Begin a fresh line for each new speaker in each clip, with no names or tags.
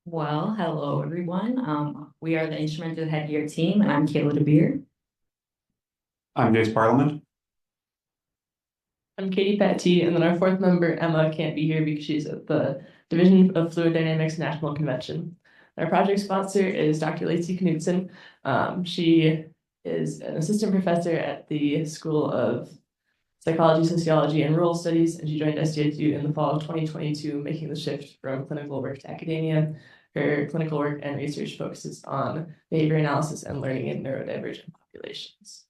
Well, hello everyone. We are the Instrumented Headgear team, and I'm Kayla DeBeer.
I'm Jace Parliament.
I'm Katie Pattee, and then our fourth member, Emma, can't be here because she's at the Division of Fluid Dynamics National Convention. Our project sponsor is Dr. Lacey Knudsen. She is an assistant professor at the School of Psychology, Sociology, and Rural Studies, and she joined SDSU in the fall of 2022, making the shift from clinical work to academia. Her clinical work and research focuses on behavior analysis and learning in neurodivergent populations.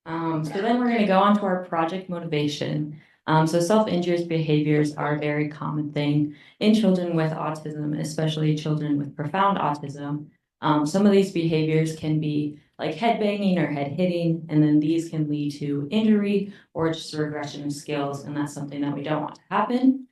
So then we're going to go on to our project motivation. So self-injurious behaviors are a very common thing in children with autism, especially children with profound autism. Some of these behaviors can be like head banging or head hitting, and then these can lead to injury or just a regression of skills, and that's something that we don't want to happen.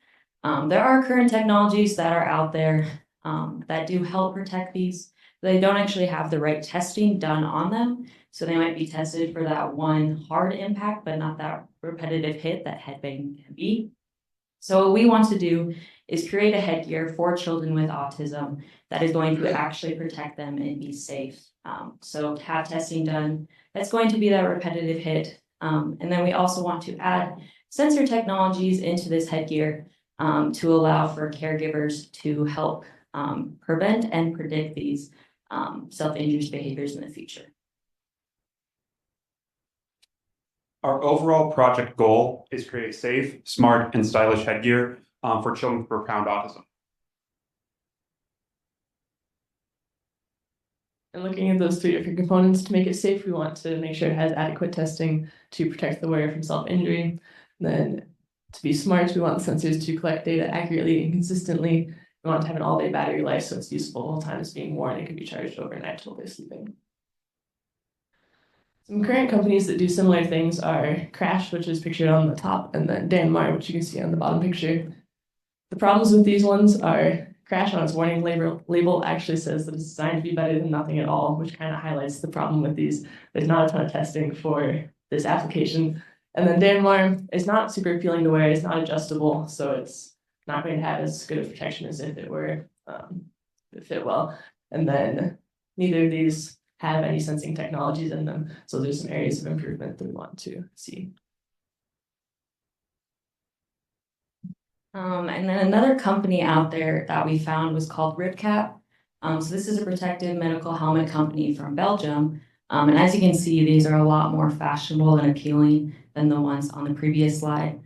There are current technologies that are out there that do help protect these. They don't actually have the right testing done on them. So they might be tested for that one hard impact, but not that repetitive hit that headbang can be. So what we want to do is create a headgear for children with autism that is going to actually protect them and be safe. So have testing done, that's going to be that repetitive hit. And then we also want to add sensor technologies into this headgear to allow for caregivers to help prevent and predict these self-injurious behaviors in the future.
Our overall project goal is to create a safe, smart, and stylish headgear for children with profound autism.
And looking at those three different components, to make it safe, we want to make sure it has adequate testing to protect the wearer from self-injury. Then to be smart, we want the sensors to collect data accurately and consistently. We want to have an all-day battery life so it's useful the whole time it's being worn. It can be charged overnight while they're sleeping. Some current companies that do similar things are Crash, which is pictured on the top, and then Danmar, which you can see on the bottom picture. The problems with these ones are Crash on its warning label actually says that it's designed to be better than nothing at all, which kind of highlights the problem with these. There's not a ton of testing for this application. And then Danmar is not super appealing to wear, it's not adjustable, so it's not going to have as good of protection as if it were it fit well. And then neither of these have any sensing technologies in them. So there's some areas of improvement that we want to see.
And then another company out there that we found was called RipCap. So this is a protective medical helmet company from Belgium. And as you can see, these are a lot more fashionable and appealing than the ones on the previous slide.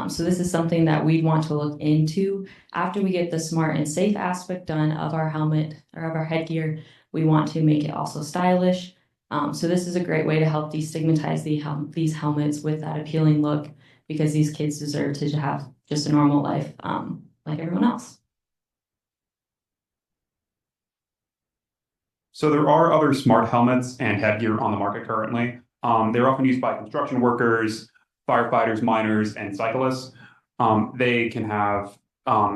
So this is something that we'd want to look into after we get the smart and safe aspect done of our helmet or of our headgear. We want to make it also stylish. So this is a great way to help destigmatize these helmets with that appealing look, because these kids deserve to have just a normal life like everyone else.
So there are other smart helmets and headgear on the market currently. They're often used by construction workers, firefighters, miners, and cyclists. They can have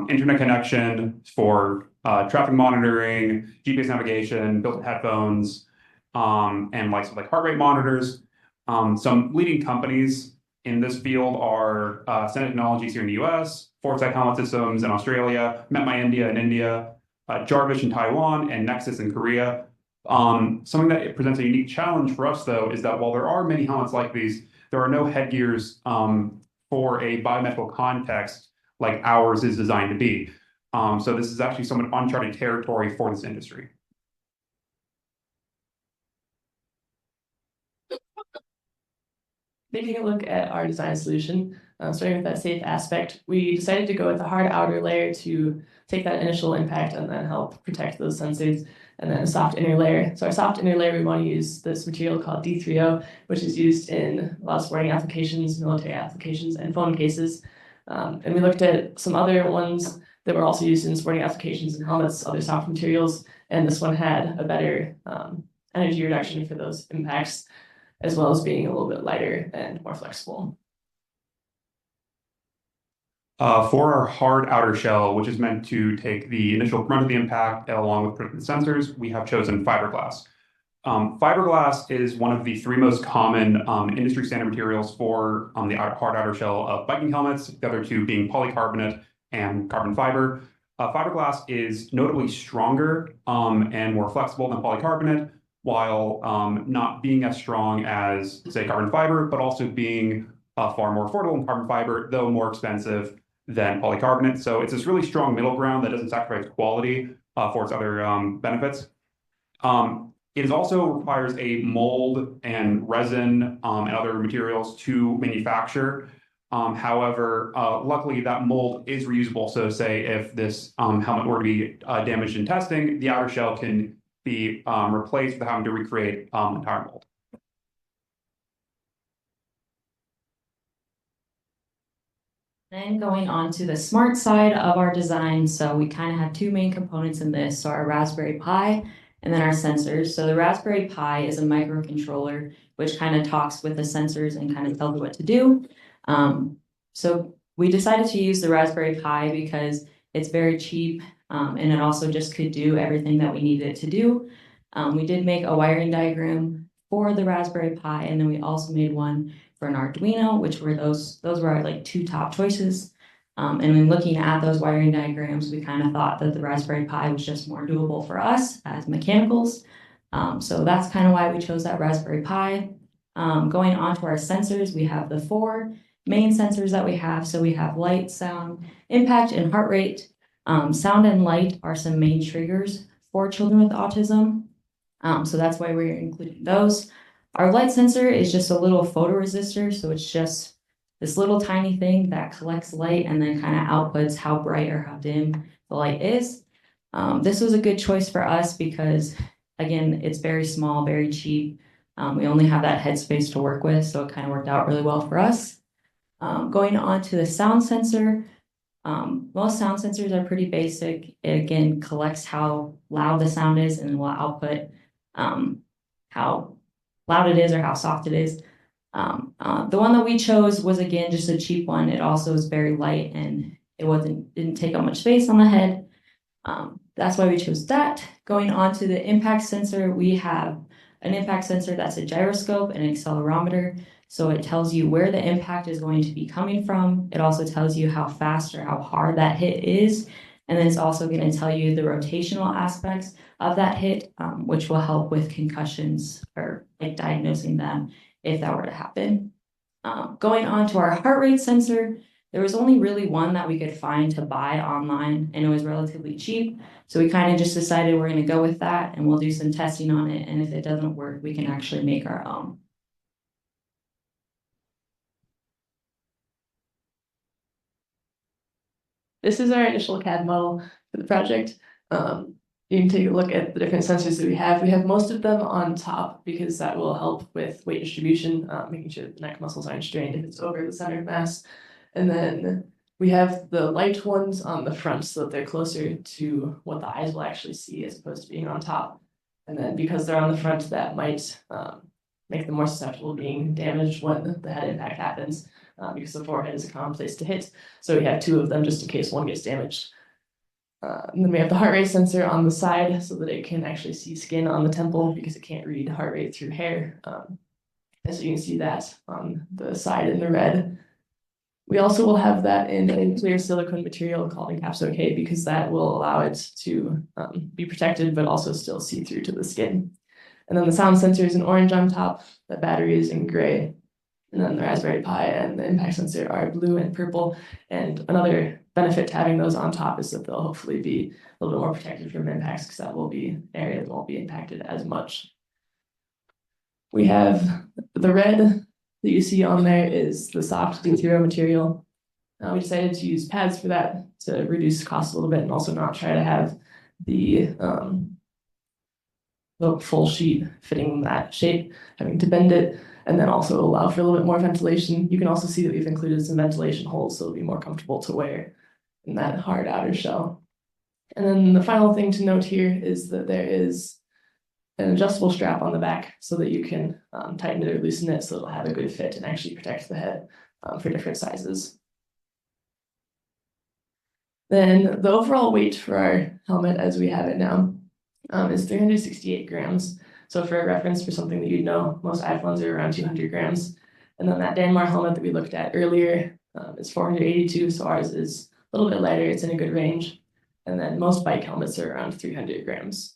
internet connection for traffic monitoring, GPS navigation, built-in headphones, and like heart rate monitors. Some leading companies in this field are Senate Technologies here in the US, Foresight Helmet Systems in Australia, MetMy India in India, Jarvis in Taiwan, and Nexus in Korea. Something that presents a unique challenge for us, though, is that while there are many helmets like these, there are no headgears for a biomedical context like ours is designed to be. So this is actually somewhat uncharted territory for this industry.
Taking a look at our design solution, starting with that safe aspect, we decided to go with a hard outer layer to take that initial impact and then help protect those sensors, and then a soft inner layer. So our soft inner layer, we want to use this material called D3O, which is used in a lot of sporting applications, military applications, and phone cases. And we looked at some other ones that were also used in sporting applications and helmets, other soft materials, and this one had a better energy reduction for those impacts, as well as being a little bit lighter and more flexible.
For our hard outer shell, which is meant to take the initial brunt of the impact along with the sensors, we have chosen fiberglass. Fiberglass is one of the three most common industry standard materials for the hard outer shell of biking helmets, the other two being polycarbonate and carbon fiber. Fiberglass is notably stronger and more flexible than polycarbonate, while not being as strong as, say, carbon fiber, but also being far more affordable than carbon fiber, though more expensive than polycarbonate. So it's this really strong middle ground that doesn't sacrifice quality for its other benefits. It also requires a mold and resin and other materials to manufacture. However, luckily that mold is reusable. So say if this helmet were to be damaged in testing, the outer shell can be replaced without having to recreate entire mold.
Then going on to the smart side of our design, so we kind of have two main components in this. So our Raspberry Pi and then our sensors. So the Raspberry Pi is a microcontroller, which kind of talks with the sensors and kind of tells you what to do. So we decided to use the Raspberry Pi because it's very cheap and it also just could do everything that we needed it to do. We did make a wiring diagram for the Raspberry Pi, and then we also made one for an Arduino, which were those were our like two top choices. And when looking at those wiring diagrams, we kind of thought that the Raspberry Pi was just more doable for us as mechanicals. So that's kind of why we chose that Raspberry Pi. Going on to our sensors, we have the four main sensors that we have. So we have light, sound, impact, and heart rate. Sound and light are some main triggers for children with autism. So that's why we're including those. Our light sensor is just a little photoresistor. So it's just this little tiny thing that collects light and then kind of outputs how bright or how dim the light is. This was a good choice for us because, again, it's very small, very cheap. We only have that headspace to work with, so it kind of worked out really well for us. Going on to the sound sensor, most sound sensors are pretty basic. It, again, collects how loud the sound is and will output how loud it is or how soft it is. The one that we chose was, again, just a cheap one. It also is very light and it didn't take up much space on the head. That's why we chose that. Going on to the impact sensor, we have an impact sensor that's a gyroscope and an accelerometer. So it tells you where the impact is going to be coming from. It also tells you how fast or how hard that hit is. And then it's also going to tell you the rotational aspects of that hit, which will help with concussions or like diagnosing them if that were to happen. Going on to our heart rate sensor, there was only really one that we could find to buy online, and it was relatively cheap. So we kind of just decided we're going to go with that, and we'll do some testing on it. And if it doesn't work, we can actually make our own.
This is our initial CAD model for the project. You can take a look at the different sensors that we have. We have most of them on top because that will help with weight distribution, making sure that the neck muscles aren't strained if it's over the center of mass. And then we have the light ones on the front so that they're closer to what the eyes will actually see as opposed to being on top. And then because they're on the front, that might make them more susceptible to being damaged when the head impact happens, because the forehead is a common place to hit. So we have two of them just in case one gets damaged. And then we have the heart rate sensor on the side so that it can actually see skin on the temple because it can't read heart rate through hair. And so you can see that on the side in the red. We also will have that in a clear silicone material called Encapso-K because that will allow it to be protected but also still see through to the skin. And then the sound sensor is in orange on top, the battery is in gray, and then the Raspberry Pi and the impact sensor are blue and purple. And another benefit to having those on top is that they'll hopefully be a little bit more protected from impacts because that will be an area that won't be impacted as much. We have the red that you see on there is the soft D0 material. We decided to use pads for that to reduce costs a little bit and also not try to have the full sheet fitting that shape, having to bend it, and then also allow for a little bit more ventilation. You can also see that we've included some ventilation holes so it'll be more comfortable to wear in that hard outer shell. And then the final thing to note here is that there is an adjustable strap on the back so that you can tighten it or loosen it so it'll have a good fit and actually protect the head for different sizes. Then the overall weight for our helmet as we have it now is 368 grams. So for a reference for something that you'd know, most iPhones are around 200 grams. And then that Danmar helmet that we looked at earlier is 482, so ours is a little bit lighter, it's in a good range. And then most bike helmets are around 300 grams.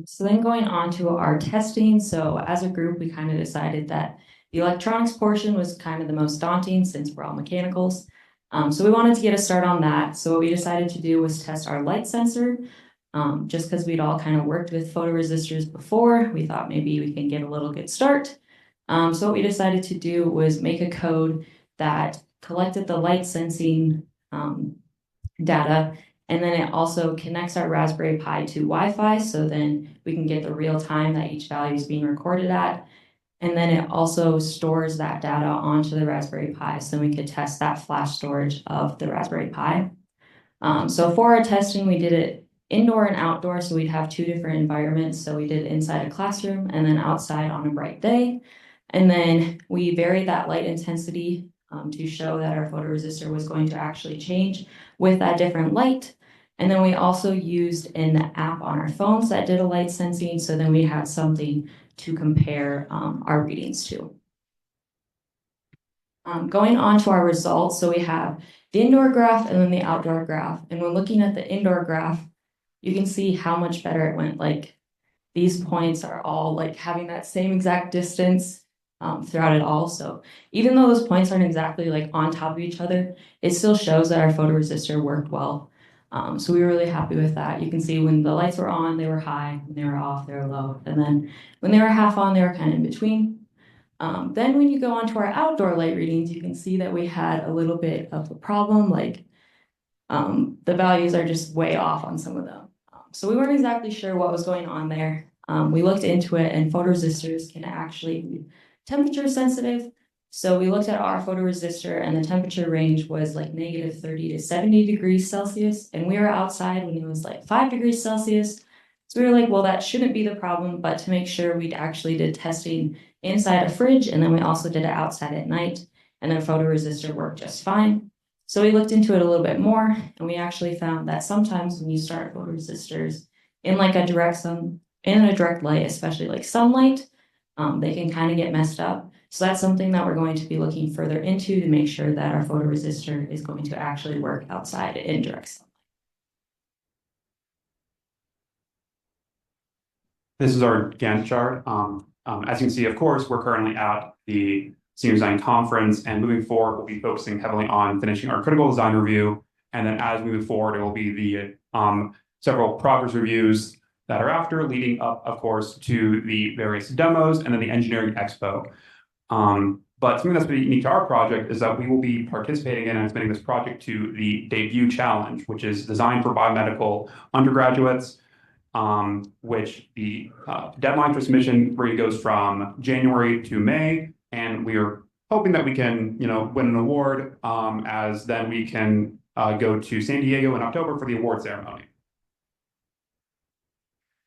So then going on to our testing, so as a group, we kind of decided that the electronics portion was kind of the most daunting since we're all mechanicals. So we wanted to get a start on that. So what we decided to do was test our light sensor. Just because we'd all kind of worked with photoresistors before, we thought maybe we can get a little good start. So what we decided to do was make a code that collected the light sensing data, and then it also connects our Raspberry Pi to Wi-Fi, so then we can get the real time that each value is being recorded at. And then it also stores that data onto the Raspberry Pi, so we could test that flash storage of the Raspberry Pi. So for our testing, we did it indoor and outdoor, so we'd have two different environments. So we did inside a classroom and then outside on a bright day. And then we varied that light intensity to show that our photoresistor was going to actually change with that different light. And then we also used an app on our phones that did a light sensing, so then we had something to compare our readings to. Going on to our results, so we have the indoor graph and then the outdoor graph. And when looking at the indoor graph, you can see how much better it went. Like these points are all like having that same exact distance throughout it all. So even though those points aren't exactly like on top of each other, it still shows that our photoresistor worked well. So we were really happy with that. You can see when the lights were on, they were high, when they were off, they were low. And then when they were half on, they were kind of in between. Then when you go on to our outdoor light readings, you can see that we had a little bit of a problem, like the values are just way off on some of them. So we weren't exactly sure what was going on there. We looked into it, and photoresistors can actually be temperature sensitive. So we looked at our photoresistor, and the temperature range was like negative 30 to 70 degrees Celsius. And we were outside when it was like 5 degrees Celsius. So we were like, well, that shouldn't be the problem. But to make sure, we actually did testing inside a fridge, and then we also did it outside at night. And then photoresistor worked just fine. So we looked into it a little bit more, and we actually found that sometimes when you start photoresistors in like a direct light, especially like sunlight, they can kind of get messed up. So that's something that we're going to be looking further into to make sure that our photoresistor is going to actually work outside in direct sunlight.
This is our Gantt chart. As you can see, of course, we're currently at the Senior Design Conference, and moving forward, we'll be focusing heavily on finishing our critical design review. And then as we move forward, it will be the several progress reviews that are after, leading up, of course, to the various demos and then the engineering expo. But something that's really unique to our project is that we will be participating in and submitting this project to the debut challenge, which is designed for biomedical undergraduates, which the deadline for submission really goes from January to May. And we are hoping that we can, win an award, as then we can go to San Diego in October for the award ceremony.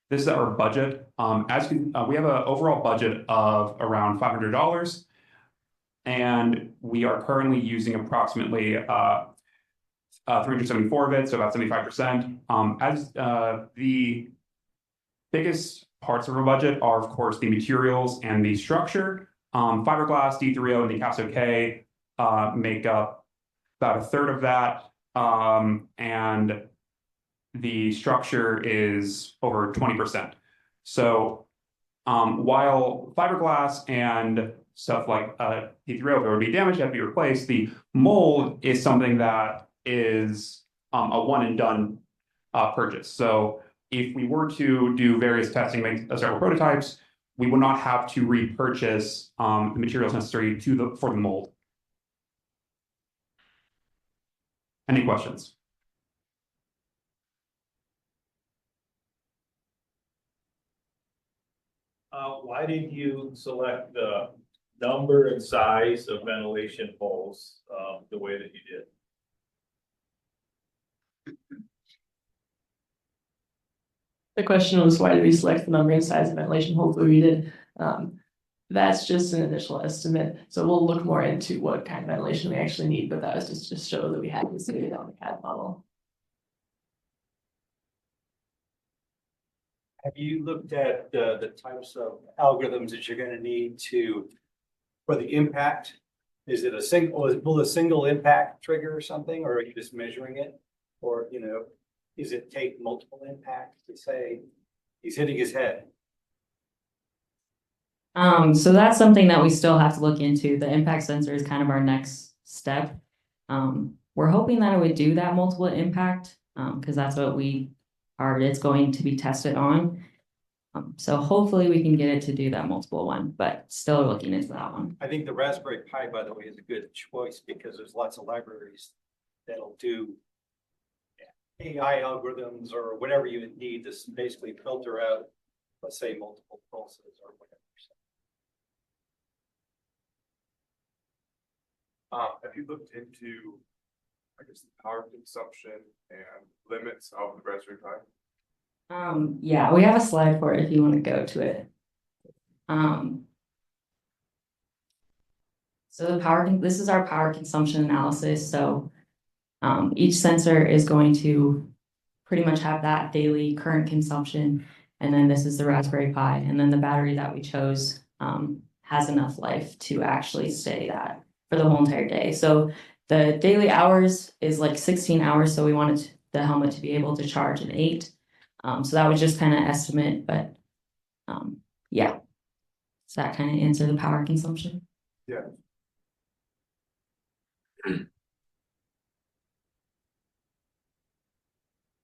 This is our budget. We have an overall budget of around $500, and we are currently using approximately 374 of it, so about 75%. As the biggest parts of our budget are, of course, the materials and the structure. Fiberglass, D3O, and the Caso K make up about a third of that, and the structure is over 20%. So while fiberglass and stuff like D3O, if it would be damaged, have to be replaced, the mold is something that is a one and done purchase. So if we were to do various testing, make several prototypes, we will not have to repurchase the materials necessary for the mold. Any questions?
Why did you select the number and size of ventilation holes the way that you did?
The question was, why did we select the number and size of ventilation holes that we did? That's just an initial estimate. So we'll look more into what kind of ventilation we actually need, but that was just to show that we had this data on the CAD model.
Have you looked at the types of algorithms that you're going to need to For the impact, is it will a single impact trigger or something, or are you just measuring it? Or, you know, is it take multiple impacts to say he's hitting his head?
So that's something that we still have to look into. The impact sensor is kind of our next step. We're hoping that it would do that multiple impact, because that's what it's going to be tested on. So hopefully we can get it to do that multiple one, but still looking into that one.
I think the Raspberry Pi, by the way, is a good choice because there's lots of libraries that'll do AI algorithms or whatever you need to basically filter out, let's say, multiple pulses or whatever.
Have you looked into, I guess, the power consumption and limits of the Raspberry Pi?
Yeah, we have a slide for it if you want to go to it. So this is our power consumption analysis. So each sensor is going to pretty much have that daily current consumption. And then this is the Raspberry Pi. And then the battery that we chose has enough life to actually stay that for the whole entire day. So the daily hours is like 16 hours. So we wanted the helmet to be able to charge in 8. So that was just kind of estimate, but yeah. Does that kind of answer the power consumption?
Yeah.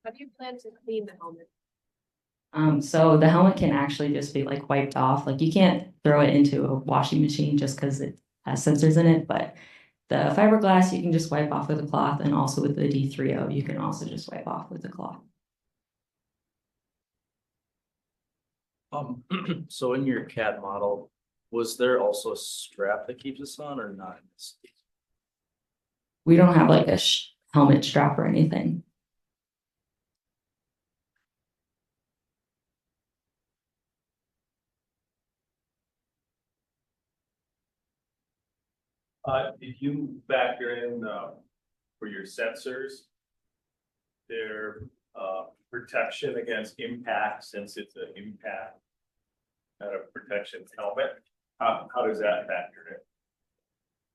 How do you plan to clean the helmet?
So the helmet can actually just be like wiped off. Like you can't throw it into a washing machine just because it has sensors in it, but the fiberglass you can just wipe off with a cloth, and also with the D3O you can also just wipe off with a cloth.
So in your CAD model, was there also a strap that keeps us on or not?
We don't have like a helmet strap or anything.
Did you factor in, for your sensors, their, protection against impact, since it's an impact, not a protection helmet? How does that factor in?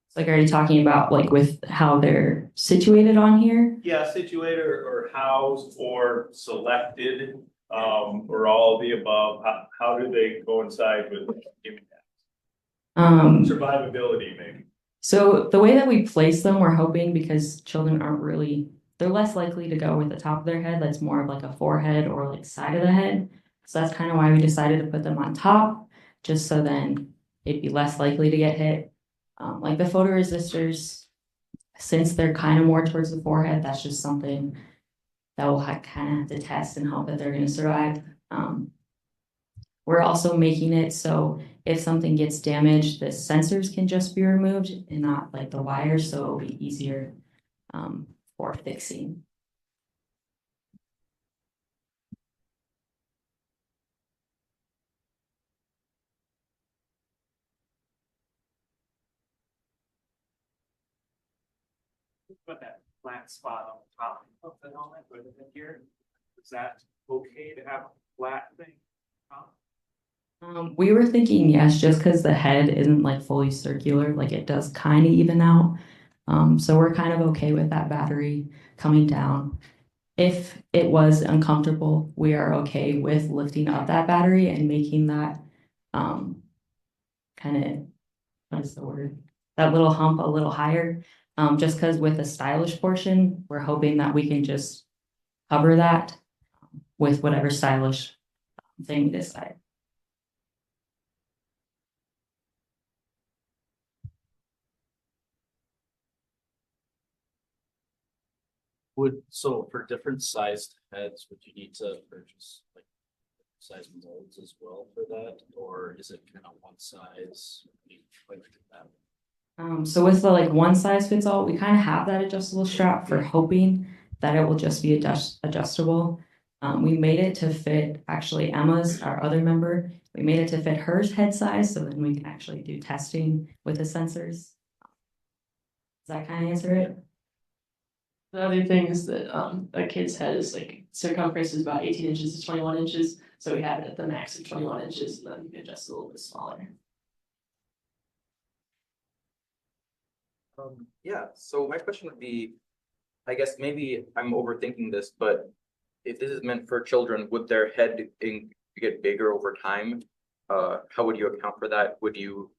It's like, are you talking about like with how they're situated on here?
Yeah, situated or housed or selected, or all of the above. How do they coincide with impact? Survivability, maybe.
So the way that we place them, we're hoping, because children they're less likely to go with the top of their head. That's more of like a forehead or like side of the head. So that's kind of why we decided to put them on top, just so then it'd be less likely to get hit. Like the photoresistors, since they're kind of more towards the forehead, that's just something that we'll kind of have to test and hope that they're going to survive. We're also making it so if something gets damaged, the sensors can just be removed and not like the wires, so it'll be easier for fixing.
Put that flat spot on the top of the helmet with the headgear. Is that okay to have a flat thing?
We were thinking yes, just because the head isn't like fully circular, like it does kind of even out. So we're kind of okay with that battery coming down. If it was uncomfortable, we are okay with lifting up that battery and making that kind of, what is the word? That little hump a little higher. Just because with the stylish portion, we're hoping that we can just cover that with whatever stylish thing we decide.
So for different sized heads, would you need to purchase like size molds as well for that? Or is it kind of one size? Like that?
So with the like one size fits all, we kind of have that adjustable strap for hoping that it will just be adjustable. We made it to fit actually Emma's, our other member. We made it to fit her head size, so then we can actually do testing with the sensors. Does that kind of answer it?
The other thing is that a kid's head is like circumference is about 18 inches to 21 inches. So we have it at the max of 21 inches, and then you can adjust it a little bit smaller.
Yeah, so my question would be, I guess maybe I'm overthinking this, but if this is meant for children, would their get bigger over time? How would you account for that? Would you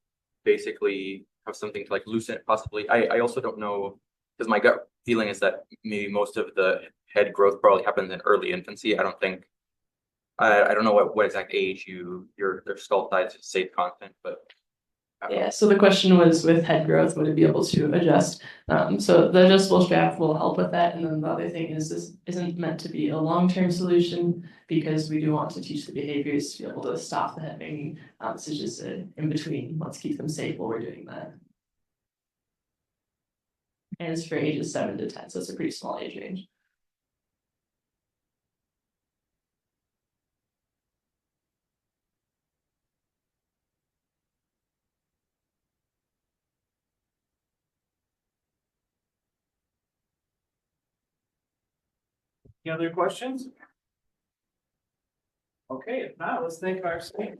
basically have something to like loosen it possibly? I also don't know, because my gut feeling is that maybe most of the head growth probably happens in early infancy. I don't think, I don't know what exact age their skull size is safe constant, but.
Yeah, so the question was with head growth, would it be able to adjust? So the adjustable strap will help with that. And then the other thing is this isn't meant to be a long-term solution because we do want to teach the behaviors to be able to stop the head banging. So it's just in between, let's keep them safe while we're doing that. And it's for ages 7 to 10, so it's a pretty small age range.
Any other questions? Okay, if not, let's thank our speakers.